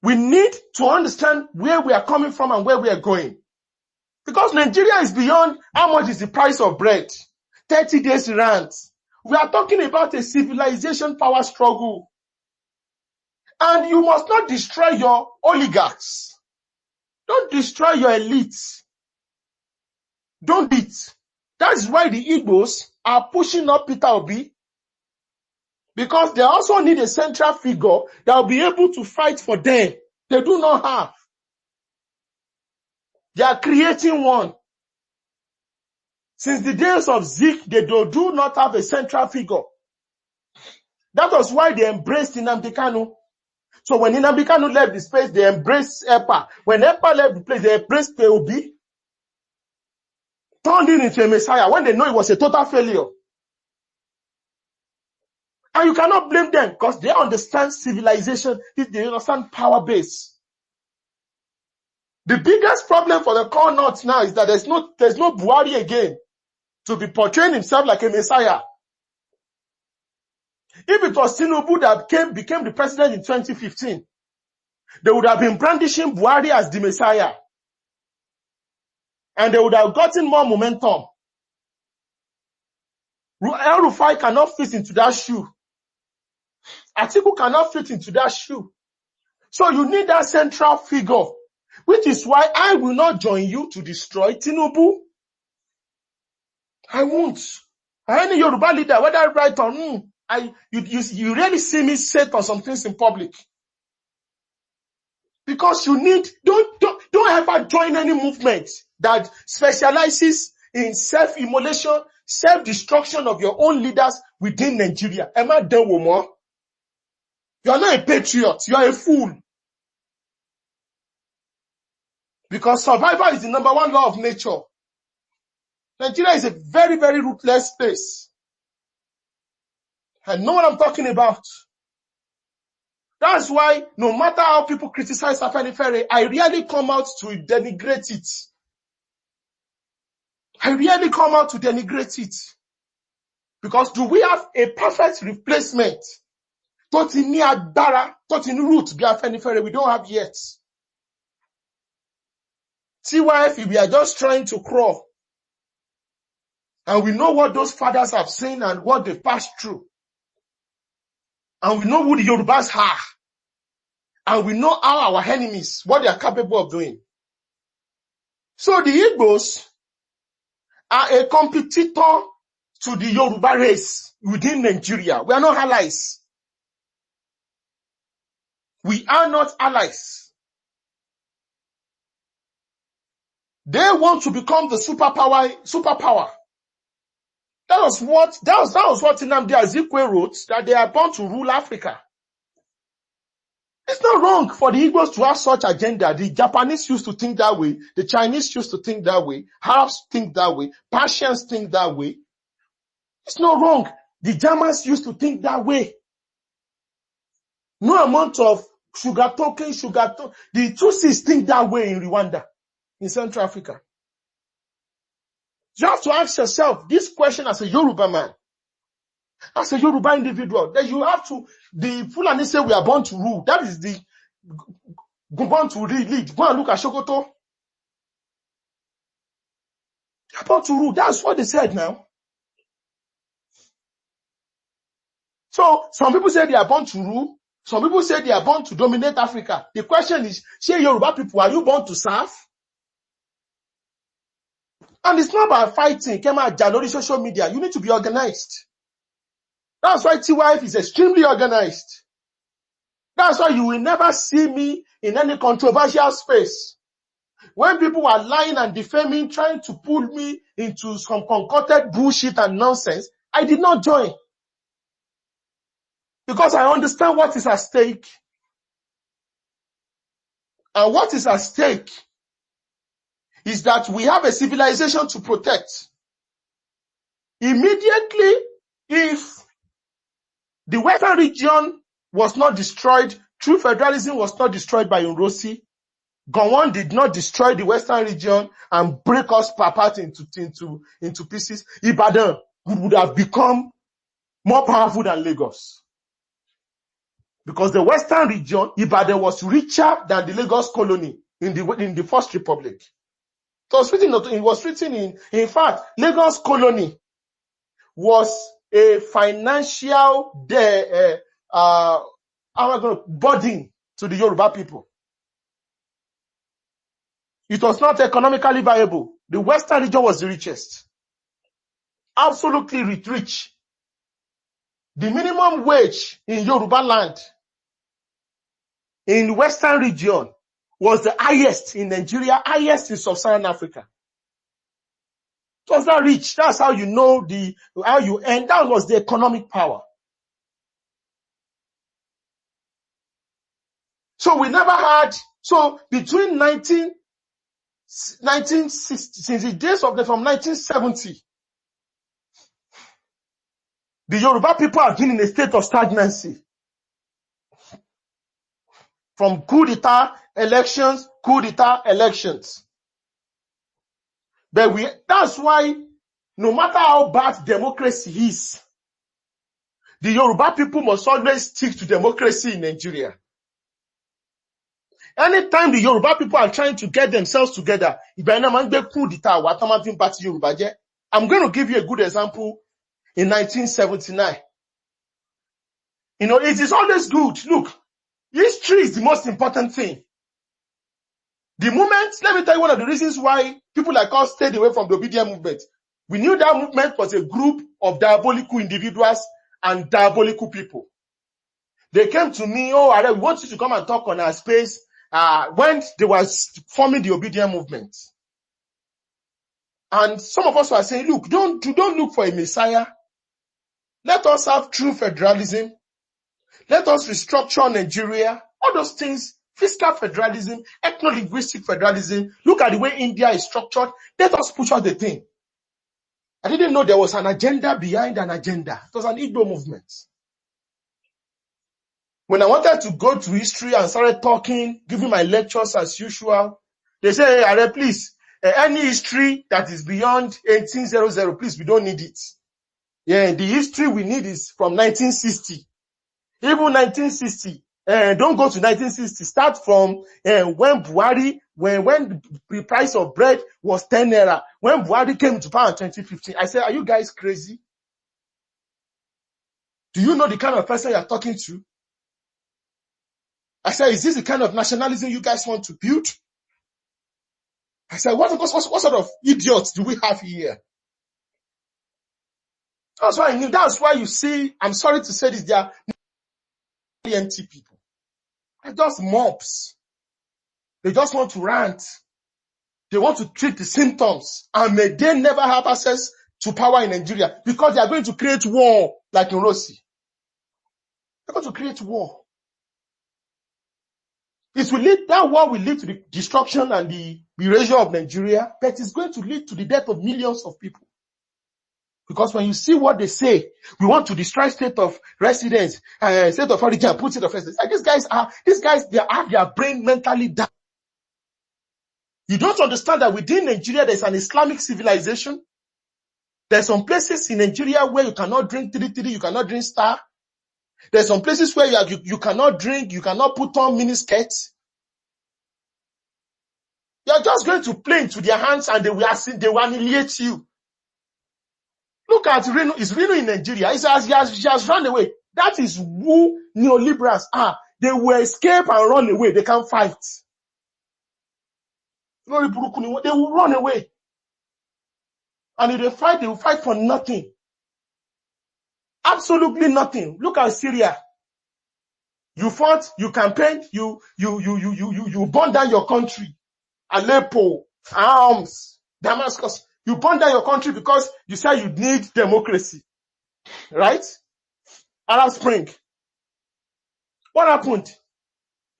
We need to understand where we are coming from and where we are going. Because Nigeria is beyond how much is the price of bread. 30 days rent. We are talking about a civilization power struggle. And you must not destroy your oligarchs. Don't destroy your elites. Don't do it. That's why the Igbos are pushing up Peter Obi. Because they also need a central figure that will be able to fight for them. They do not have. They are creating one. Since the days of Zeke, they do not have a central figure. That was why they embraced Nnamdi Kanu. So when Nnamdi Kanu left the space, they embraced EPA. When EPA left the place, they embraced POB. Turned him into a messiah when they know it was a total failure. And you cannot blame them because they understand civilization, they understand power base. The biggest problem for the core North now is that there's no Buhari again to be portraying himself like a messiah. If it was Tinubu that became the president in 2015, they would have been brandishing Buhari as the messiah. And they would have gotten more momentum. El Rufai cannot fit into that shoe. Atiku cannot fit into that shoe. So you need that central figure, which is why I will not join you to destroy Tinubu. I won't. Any Yoruba leader, whether right or wrong, you really see me say on some things in public. Because you need, don't ever join any movement that specializes in self-immolation, self-destruction of your own leaders within Nigeria. Emma Denwomo. You are not a patriot. You are a fool. Because survival is the number one law of nature. Nigeria is a very, very ruthless place. I know what I'm talking about. That's why no matter how people criticize Afenifere, I really come out to denigrate it. I really come out to denigrate it. Because do we have a perfect replacement? Totini Adara, Totini Root, be Afenifere, we don't have yet. TYF, we are just trying to crawl. And we know what those fathers have seen and what they passed through. And we know who the Yorubas are. And we know how our enemies, what they are capable of doing. So the Igbos are a competitor to the Yoruba race within Nigeria. We are not allies. We are not allies. They want to become the superpower. That was what Nnamdi Azikiwe wrote, that they are born to rule Africa. It's not wrong for the Igbos to have such agenda. The Japanese used to think that way. The Chinese used to think that way. Arabs think that way. Persians think that way. It's not wrong. The Germans used to think that way. No amount of sugar talking. The Tutsis think that way in Rwanda, in Central Africa. You have to ask yourself this question as a Yoruba man, as a Yoruba individual. That you have to, the Fulani say we are born to rule. That is the born to lead. Go and look at Sokoto. They are born to rule. That's what they said now. So some people say they are born to rule. Some people say they are born to dominate Africa. The question is, say Yoruba people, are you born to serve? And it's not about fighting, came out on social media. You need to be organized. That's why TYF is extremely organized. That's why you will never see me in any controversial space. When people are lying and defaming, trying to pull me into some concocted bullshit and nonsense, I did not join. Because I understand what is at stake. And what is at stake is that we have a civilization to protect. Immediately, if the Western region was not destroyed, true federalism was not destroyed by Unrosi, Gowon did not destroy the Western region and break us apart into pieces, Ibadan would have become more powerful than Lagos. Because the Western region, Ibadan was richer than the Lagos colony in the First Republic. It was written in fact, Lagos colony was a financial burden to the Yoruba people. It was not economically viable. The Western region was the richest. Absolutely rich. The minimum wage in Yoruba land in the Western region was the highest in Nigeria, highest in Sub-Saharan Africa. It was that rich. That's how you know and that was the economic power. So we never had, between 1960, since the days from 1970, the Yoruba people have been in a state of stagnancy. From coup d'etat elections. But that's why, no matter how bad democracy is, the Yoruba people must always stick to democracy in Nigeria. Anytime the Yoruba people are trying to get themselves together, I'm going to give you a good example in 1979. It is always good. Look, history is the most important thing. The moment, let me tell you one of the reasons why people like us stayed away from the obedient movement. We knew that movement was a group of diabolical individuals and diabolical people. They came to me, we want you to come and talk on our space when they were forming the obedient movement. And some of us were saying, look, don't look for a messiah. Let us have true federalism. Let us restructure Nigeria. All those things, fiscal federalism, ethno-linguistic federalism. Look at the way India is structured. Let us push out the thing. I didn't know there was an agenda behind an agenda. It was an Igbo movement. When I wanted to go to history and started talking, giving my lectures as usual, they say, hey, please, any history that is beyond 1800, please, we don't need it. Yeah, the history we need is from 1960. Even 1960. Don't go to 1960. Start from when Buhari, when the price of bread was 10 naira. When Buhari came to power in 2015. I said, are you guys crazy? Do you know the kind of person you're talking to? I said, is this the kind of nationalism you guys want to build? I said, what sort of idiots do we have here? That's why I knew. That's why you see, I'm sorry to say this, they are empty people. They're just mobs. They just want to rant. They want to treat the symptoms. And may they never have access to power in Nigeria because they are going to create war like in Rossi. They're going to create war. That war will lead to the destruction and the erasure of Nigeria, but it's going to lead to the death of millions of people. Because when you see what they say, we want to destroy state of residence, state of origin, put state of residence. Like these guys, they have their brain mentally down. You don't understand that within Nigeria, there's an Islamic civilization. There's some places in Nigeria where you cannot drink 3-3, you cannot drink Star. There's some places where you cannot drink, you cannot put on miniskirts. You're just going to play into their hands and they will annihilate you. Look at Reno. Is Reno in Nigeria? He has run away. That is who neoliberals are. They will escape and run away. They can't fight. They will run away. And if they fight, they will fight for nothing. Absolutely nothing. Look at Syria. You fought, you campaigned, you burned down your country. Aleppo, Arms, Damascus. You burned down your country because you said you need democracy. Right? Arab Spring. What happened?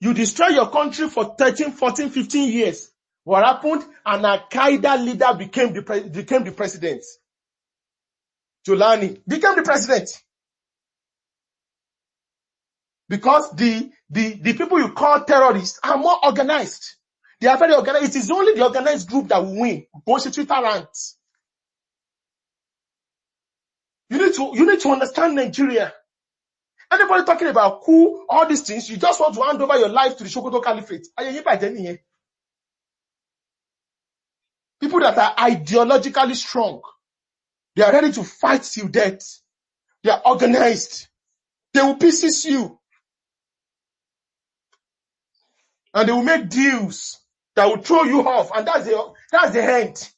You destroyed your country for 13, 14, 15 years. What happened? An Al-Qaeda leader became the president. Jolani became the president. Because the people you call terrorists are more organized. They are very organized. It is only the organized group that will win. Constitute ranks. You need to understand Nigeria. Anybody talking about coup, all these things, you just want to hand over your life to the Sokoto Caliphate. People that are ideologically strong, they are ready to fight till death. They are organized. They will pieces you. And they will make deals that will throw you off. And that's the end.